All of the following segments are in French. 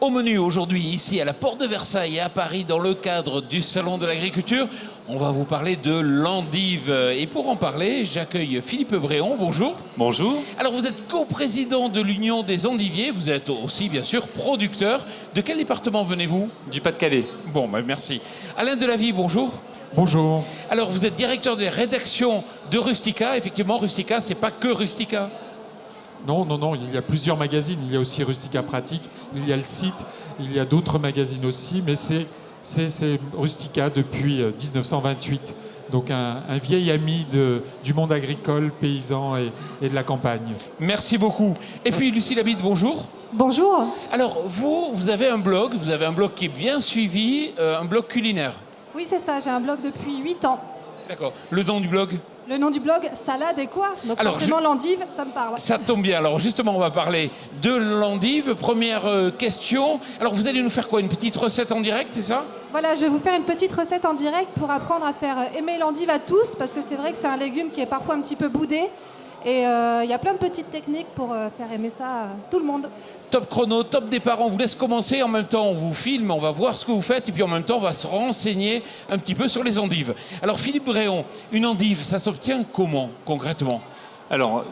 Au menu aujourd'hui, ici à la Porte de Versailles et à Paris, dans le cadre du Salon de l'Agriculture, on va vous parler de l'endive. Et pour en parler, j'accueille Philippe Bréon. Bonjour. Bonjour. Alors vous êtes coprésident de l'Union des endiviers, vous êtes aussi bien sûr producteur. De quel département venez-vous? Du Pas-de-Calais. Bon, merci. Alain Delavie, bonjour. Bonjour. Alors vous êtes directeur des rédactions de Rustica. Effectivement, Rustica, c'est pas que Rustica. Non, il y a plusieurs magazines. Il y a aussi Rustica Pratique, il y a le site, il y a d'autres magazines aussi, mais c'est Rustica depuis 1928. Donc un vieil ami du monde agricole, paysan et de la campagne. Merci beaucoup. Et puis Lucie Labide, bonjour. Bonjour. Alors vous avez un blog qui est bien suivi, un blog culinaire. Oui, c'est ça, j'ai un blog depuis 8 ans. D'accord. Le nom du blog? Le nom du blog, Salade et quoi? Donc alors, forcément l'endive, ça me parle. Ça tombe bien. Alors justement, on va parler de l'endive. Première question. Alors vous allez nous faire quoi? Une petite recette en direct, c'est ça? Voilà, je vais vous faire une petite recette en direct pour apprendre à faire aimer l'endive à tous, parce que c'est vrai que c'est un légume qui est parfois un petit peu boudé. Et il y a plein de petites techniques pour faire aimer ça à tout le monde. Top chrono, top départ, on vous laisse commencer. En même temps, on vous filme, on va voir ce que vous faites. Et puis en même temps, on va se renseigner un petit peu sur les endives. Alors Philippe Bréon, une endive, ça s'obtient comment concrètement? Alors,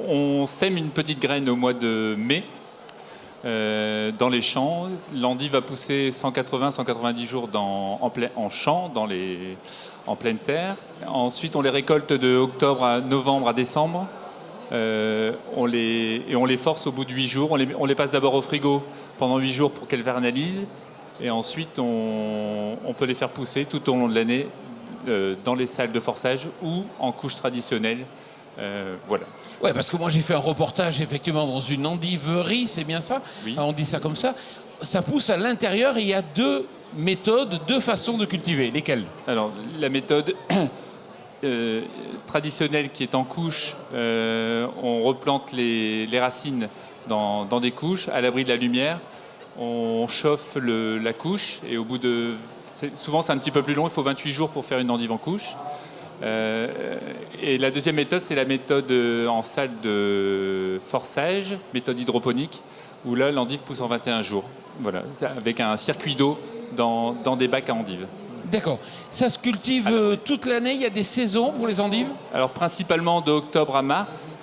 on sème une petite graine au mois de mai dans les champs. L'endive va pousser 180-190 jours en champ, en pleine terre. Ensuite, on les récolte de octobre à novembre à décembre. On les force au bout de 8 jours. On les passe d'abord au frigo pendant 8 jours pour qu'elles vernalisent. Et ensuite, on peut les faire pousser tout au long de l'année dans les salles de forçage ou en couche traditionnelle. Voilà. Ouais, parce que moi j'ai fait un reportage effectivement dans une endiverie, c'est bien ça? Oui. On dit ça comme ça. Ça pousse à l'intérieur et il y a deux méthodes, deux façons de cultiver. Lesquelles? Alors, la méthode traditionnelle qui est en couche, on replante les racines dans des couches à l'abri de la lumière. On chauffe la couche et au bout de... Souvent c'est un petit peu plus long, il faut 28 jours pour faire une endive en couche. Et la deuxième méthode, c'est la méthode en salle de forçage, méthode hydroponique, où là l'endive pousse en 21 jours. Voilà, avec un circuit d'eau dans des bacs à endives. D'accord. Ça se cultive toute l'année? Il y a des saisons pour les endives? Alors principalement d'octobre à mars.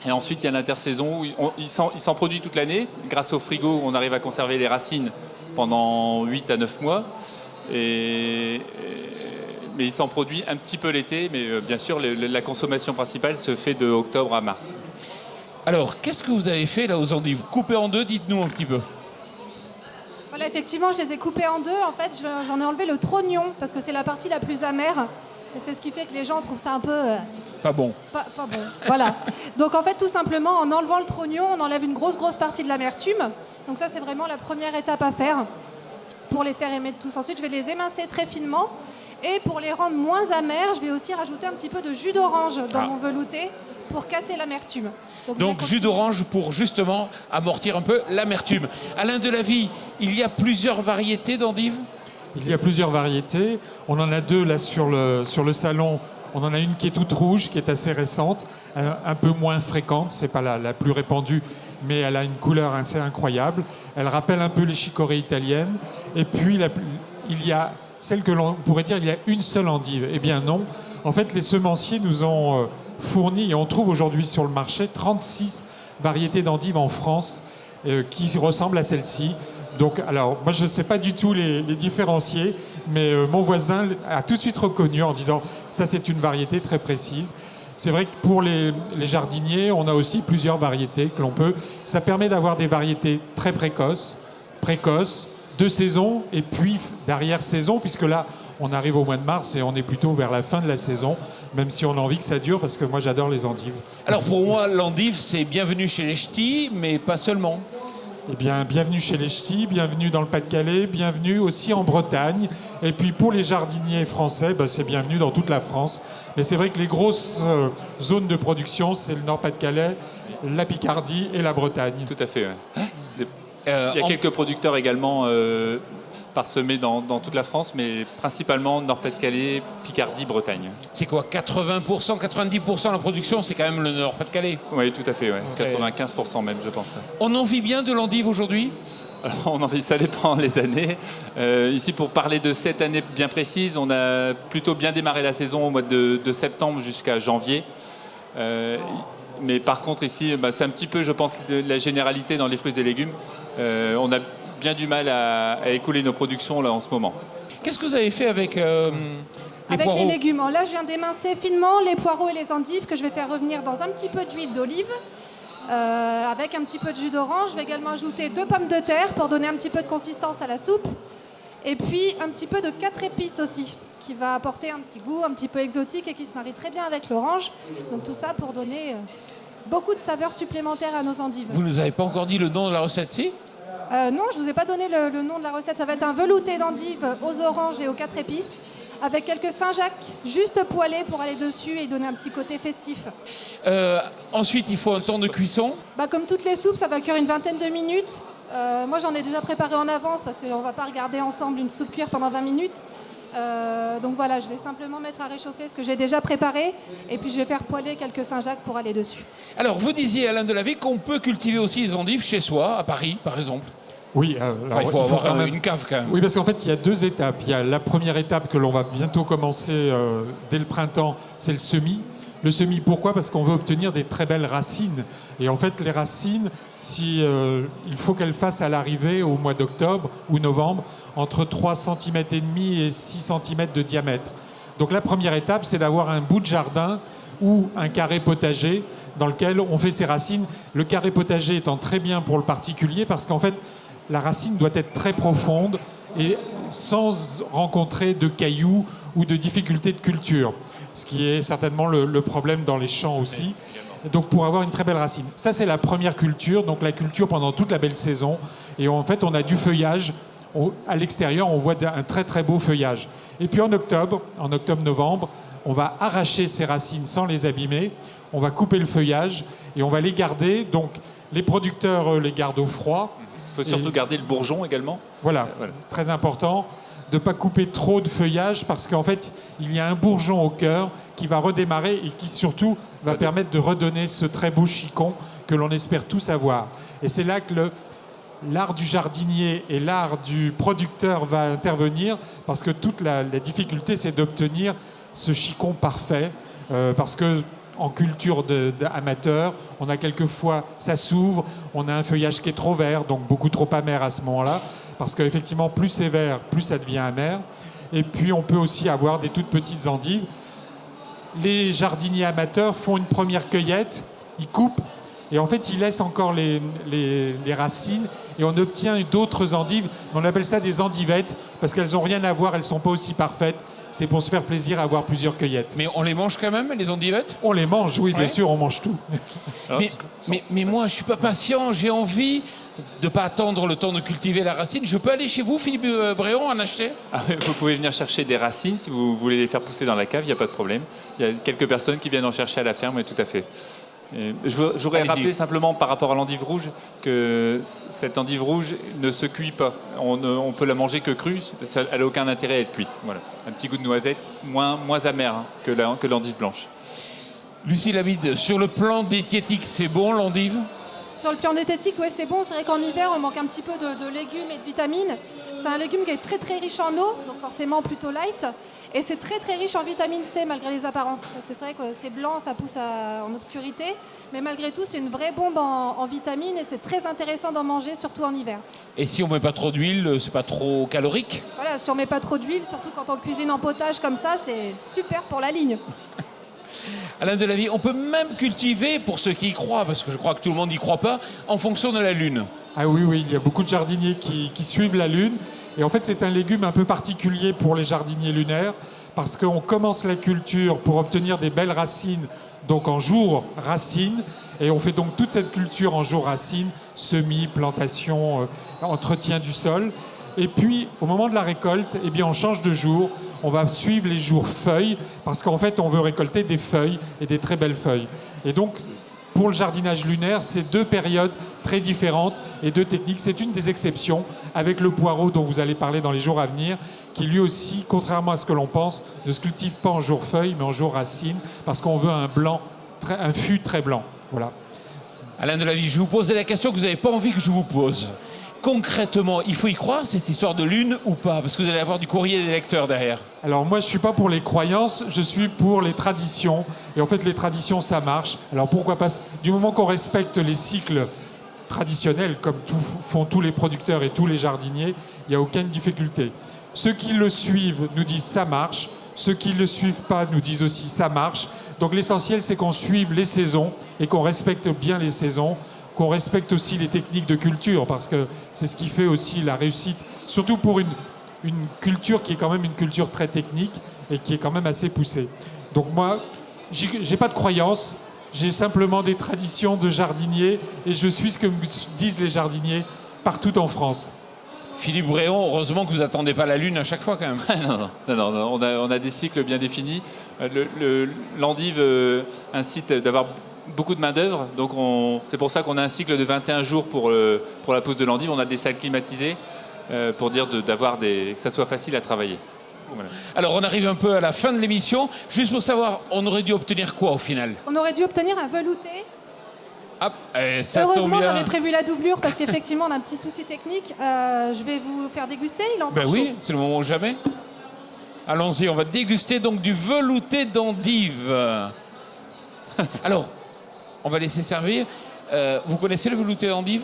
Et ensuite, il y a l'intersaison où il s'en produit toute l'année. Grâce au frigo, on arrive à conserver les racines pendant 8 à 9 mois. Mais il s'en produit un petit peu l'été. Mais bien sûr, la consommation principale se fait de octobre à mars. Alors, qu'est-ce que vous avez fait là aux endives? Coupées en deux, dites-nous un petit peu. Voilà, effectivement, je les ai coupés en deux. En fait, j'en ai enlevé le trognon, parce que c'est la partie la plus amère. Et c'est ce qui fait que les gens trouvent ça un peu... Pas bon. Pas bon, voilà. Donc en fait, tout simplement, en enlevant le trognon, on enlève une grosse partie de l'amertume. Donc ça, c'est vraiment la première étape à faire pour les faire aimer de tous. Ensuite, je vais les émincer très finement. Et pour les rendre moins amers, je vais aussi rajouter un petit peu de jus d'orange dans mon velouté pour casser l'amertume. Donc jus d'orange pour justement amortir un peu l'amertume. Alain Delavie, il y a plusieurs variétés d'endives? Il y a plusieurs variétés. On en a deux là sur le salon. On en a une qui est toute rouge, qui est assez récente, un peu moins fréquente. C'est pas la plus répandue, mais elle a une couleur assez incroyable. Elle rappelle un peu les chicorées italiennes. Et puis il y a celle que l'on pourrait dire il y a une seule endive. Eh bien non. En fait, les semenciers nous ont fourni, et on trouve aujourd'hui sur le marché 36 variétés d'endives en France qui ressemblent à celle-ci. Donc, alors, moi, je ne sais pas du tout les différencier, mais mon voisin a tout de suite reconnu en disant « ça, c'est une variété très précise ». C'est vrai que pour les jardiniers, on a aussi plusieurs variétés que l'on peut. Ça permet d'avoir des variétés très précoces, de saison et puis d'arrière-saison, puisque là, on arrive au mois de mars et on est plutôt vers la fin de la saison, même si on a envie que ça dure, parce que moi, j'adore les endives. Alors, pour moi, l'endive, c'est bienvenue chez les ch'tis, mais pas seulement. Eh bien, bienvenue chez les ch'tis, bienvenue dans le Pas-de-Calais, bienvenue aussi en Bretagne. Et puis pour les jardiniers français, c'est bienvenue dans toute la France. Mais c'est vrai que les grosses zones de production, c'est le Nord-Pas-de-Calais, la Picardie et la Bretagne. Tout à fait, ouais. Il y a quelques producteurs également parsemés dans toute la France, mais principalement Nord-Pas-de-Calais, Picardie, Bretagne. C'est quoi, 80%, 90% de la production, c'est quand même le Nord-Pas-de-Calais? Oui, tout à fait, ouais. 95% même, je pense. On en vit bien de l'endive aujourd'hui? Alors, ça dépend les années. Ici, pour parler de cette année bien précise, on a plutôt bien démarré la saison au mois de septembre jusqu'à janvier. Mais par contre, ici, c'est un petit peu, je pense, la généralité dans les fruits et légumes. On a bien du mal à écouler nos productions là, en ce moment. Qu'est-ce que vous avez fait avec les poireaux? Les légumes. Alors là, je viens d'émincer finement les poireaux et les endives que je vais faire revenir dans un petit peu d'huile d'olive. Avec un petit peu de jus d'orange. Je vais également ajouter 2 pommes de terre pour donner un petit peu de consistance à la soupe. Et puis un petit peu de 4 épices aussi, qui va apporter un petit goût un petit peu exotique et qui se marie très bien avec l'orange. Donc tout ça pour donner beaucoup de saveurs supplémentaires à nos endives. Vous nous avez pas encore dit le nom de la recette, si? Non, je vous ai pas donné le nom de la recette. Ça va être un velouté d'endives aux oranges et aux 4 épices, avec quelques Saint-Jacques juste poêlés pour aller dessus et donner un petit côté festif. Ensuite, il faut un temps de cuisson. Comme toutes les soupes, ça va cuire une vingtaine de minutes. Moi, j'en ai déjà préparé en avance parce qu'on ne va pas regarder ensemble une soupe cuire pendant 20 minutes. Donc voilà, je vais simplement mettre à réchauffer ce que j'ai déjà préparé et puis je vais faire poêler quelques Saint-Jacques pour aller dessus. Alors, vous disiez, Alain Delavé, qu'on peut cultiver aussi les endives chez soi, à Paris, par exemple. Oui, Enfin, il faut avoir quand même une cave, quand même. Oui, parce qu'en fait, il y a 2 étapes. Il y a la première étape que l'on va bientôt commencer dès le printemps, c'est le semis. Le semis, pourquoi? Parce qu'on veut obtenir des très belles racines. Et en fait, les racines, il faut qu'elles fassent à l'arrivée, au mois d'octobre ou novembre, entre 3,5 cm et 6 cm de diamètre. Donc la première étape, c'est d'avoir un bout de jardin ou un carré potager dans lequel on fait ses racines. Le carré potager étant très bien pour le particulier parce qu'en fait, la racine doit être très profonde et sans rencontrer de cailloux ou de difficultés de culture, ce qui est certainement le problème dans les champs aussi. Donc pour avoir une très belle racine. Ça, c'est la première culture, donc la culture pendant toute la belle saison. Et en fait, on a du feuillage. À l'extérieur, on voit un très très beau feuillage. Et puis en octobre-novembre, on va arracher ces racines sans les abîmer. On va couper le feuillage et on va les garder. Donc les producteurs les gardent au froid. Il faut surtout garder le bourgeon également. Voilà, très important de ne pas couper trop de feuillage parce qu'en fait, il y a un bourgeon au cœur qui va redémarrer et qui surtout va permettre de redonner ce très beau chicon que l'on espère tous avoir. Et c'est là que l'art du jardinier et l'art du producteur va intervenir parce que toute la difficulté, c'est d'obtenir ce chicon parfait parce que en culture d'amateur, on a quelquefois, ça s'ouvre, on a un feuillage qui est trop vert, donc beaucoup trop amer à ce moment-là, parce qu'effectivement, plus c'est vert, plus ça devient amer. Et puis, on peut aussi avoir des toutes petites endives. Les jardiniers amateurs font une première cueillette, ils coupent, et en fait, ils laissent encore les racines, et on obtient d'autres endives. On appelle ça des endivettes, parce qu'elles n'ont rien à voir, elles ne sont pas aussi parfaites. C'est pour se faire plaisir à avoir plusieurs cueillettes. Mais on les mange quand même, les endivettes? On les mange, oui, bien Ouais. sûr, on mange tout. Alors, Mais moi, je ne suis pas patient, j'ai envie de ne pas attendre le temps de cultiver la racine. Je peux aller chez vous, Philippe Bréon, en acheter? vous pouvez venir chercher des racines si vous voulez les faire pousser dans la cave, il n'y a pas de problème. Il y a quelques personnes qui viennent en chercher à la ferme, tout à fait. Je voudrais Allez-y. rappeler simplement par rapport à l'endive rouge que cette endive rouge ne se cuit pas. On peut la manger que crue, elle n'a aucun intérêt à être cuite. Voilà. Un petit goût de noisette, moins amer que l'endive blanche. Lucie Labide, sur le plan diététique, c'est bon l'endive? Sur le plan diététique, ouais, c'est bon. C'est vrai qu'en hiver, on manque un petit peu de légumes et de vitamines. C'est un légume qui est très très riche en eau, donc forcément plutôt light. Et c'est très très riche en vitamine C malgré les apparences. Parce que c'est vrai que c'est blanc, ça pousse en obscurité. Mais malgré tout, c'est une vraie bombe en vitamines et c'est très intéressant d'en manger, surtout en hiver. Et si on ne met pas trop d'huile, c'est pas trop calorique? Voilà, si on met pas trop d'huile, surtout quand on le cuisine en potage comme ça, c'est super pour la ligne. Alain Delavé, on peut même cultiver, pour ceux qui y croient, parce que je crois que tout le monde n'y croit pas, en fonction de la lune. Ah oui, il y a beaucoup de jardiniers qui suivent la lune. Et en fait, c'est un légume un peu particulier pour les jardiniers lunaires, parce qu'on commence la culture pour obtenir des belles racines, donc en jour racine, et on fait donc toute cette culture en jour racine, semis, plantation, entretien du sol. Et puis, au moment de la récolte, eh bien, on change de jour. On va suivre les jours feuilles, parce qu'en fait, on veut récolter des feuilles et des très belles feuilles. Et donc, pour le jardinage lunaire, c'est deux périodes très différentes et deux techniques. C'est une des exceptions avec le poireau dont vous allez parler dans les jours à venir, qui lui aussi, contrairement à ce que l'on pense, ne se cultive pas en jour feuille, mais en jour racine, parce qu'on veut un blanc, un fût très blanc. Voilà. Alain Delavie, je vais vous poser la question que vous n'avez pas envie que je vous pose. Concrètement, il faut y croire, cette histoire de lune ou pas? Parce que vous allez avoir du courrier des lecteurs derrière. Alors moi, je ne suis pas pour les croyances, je suis pour les traditions. Et en fait, les traditions, ça marche. Alors pourquoi pas? Du moment qu'on respecte les cycles traditionnels, comme font tous les producteurs et tous les jardiniers, il n'y a aucune difficulté. Ceux qui le suivent nous disent ça marche. Ceux qui ne le suivent pas nous disent aussi ça marche. Donc l'essentiel, c'est qu'on suive les saisons et qu'on respecte bien les saisons, qu'on respecte aussi les techniques de culture, parce que c'est ce qui fait aussi la réussite, surtout pour une culture qui est quand même une culture très technique et qui est quand même assez poussée. Donc moi, j'ai pas de croyance, j'ai simplement des traditions de jardiniers et je suis ce que me disent les jardiniers partout en France. Philippe Bréon, heureusement que vous attendez pas la lune à chaque fois quand même. Non, on a des cycles bien définis. L'endive incite d'avoir beaucoup de main-d'œuvre, donc c'est pour ça qu'on a un cycle de 21 jours pour la pose de l'endive. On a des salles climatisées pour dire que ça soit facile à travailler. Voilà. Alors on arrive un peu à la fin de l'émission. Juste pour savoir, on aurait dû obtenir quoi au final? On aurait dû obtenir un velouté. Ah, ça tombe Heureusement, bien. j'avais prévu la doublure parce qu'effectivement, on a un petit souci technique. Je vais vous faire déguster. Il est encore Ben chaud. oui, c'est le moment ou jamais. Allons-y, on va déguster donc du velouté d'endive. Alors, on va laisser servir. Vous connaissez le velouté d'endive?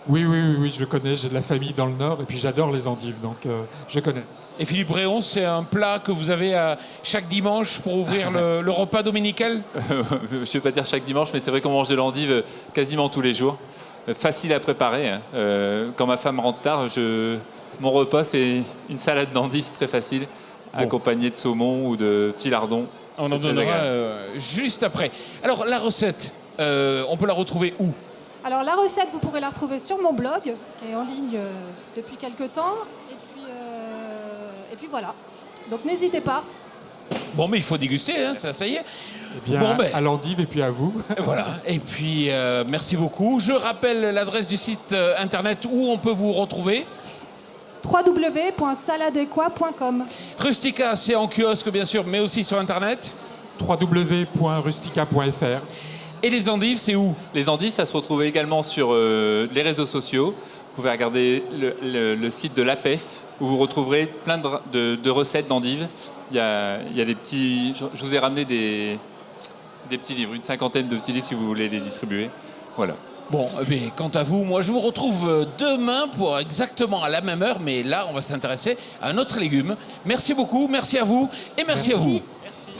Oui, je connais, j'ai de la famille dans le Nord et puis j'adore les endives, donc je connais. Et Philippe Bréon, c'est un plat que vous avez chaque dimanche pour ouvrir le repas dominical? Je ne vais pas dire chaque dimanche, mais c'est vrai qu'on mange de l'endive quasiment tous les jours. Facile à préparer. Hein. Quand ma femme rentre tard, mon repas, c'est une salade d'endive très facile, accompagnée de saumon ou de petits lardons. On en donnera juste après. Alors, la recette, on peut la retrouver où? Alors, la recette, vous pourrez la retrouver sur mon blog, qui est en ligne depuis quelques temps. Et puis voilà. Donc, n'hésitez pas. Bon, mais il faut déguster, hein, ça y est. Eh bien, à l'endive et puis à vous. Voilà. Et puis, merci beaucoup. Je rappelle l'adresse du site internet où on peut vous retrouver. www.saladequois.com. Rustica, c'est en kiosque, bien sûr, mais aussi sur internet. www.rustica.fr. Et les endives, c'est où? Les endives, ça se retrouve également sur les réseaux sociaux. Vous pouvez regarder le site de l'APEF, où vous retrouverez plein de recettes d'endives. Il y a des petits... Je vous ai ramené des petits livres, une cinquantaine de petits livres si vous voulez les distribuer. Voilà. Bon, mais quant à vous, moi je vous retrouve demain pour exactement à la même heure, mais là on va s'intéresser à un autre légume. Merci beaucoup, merci à vous et merci. À vous. Merci.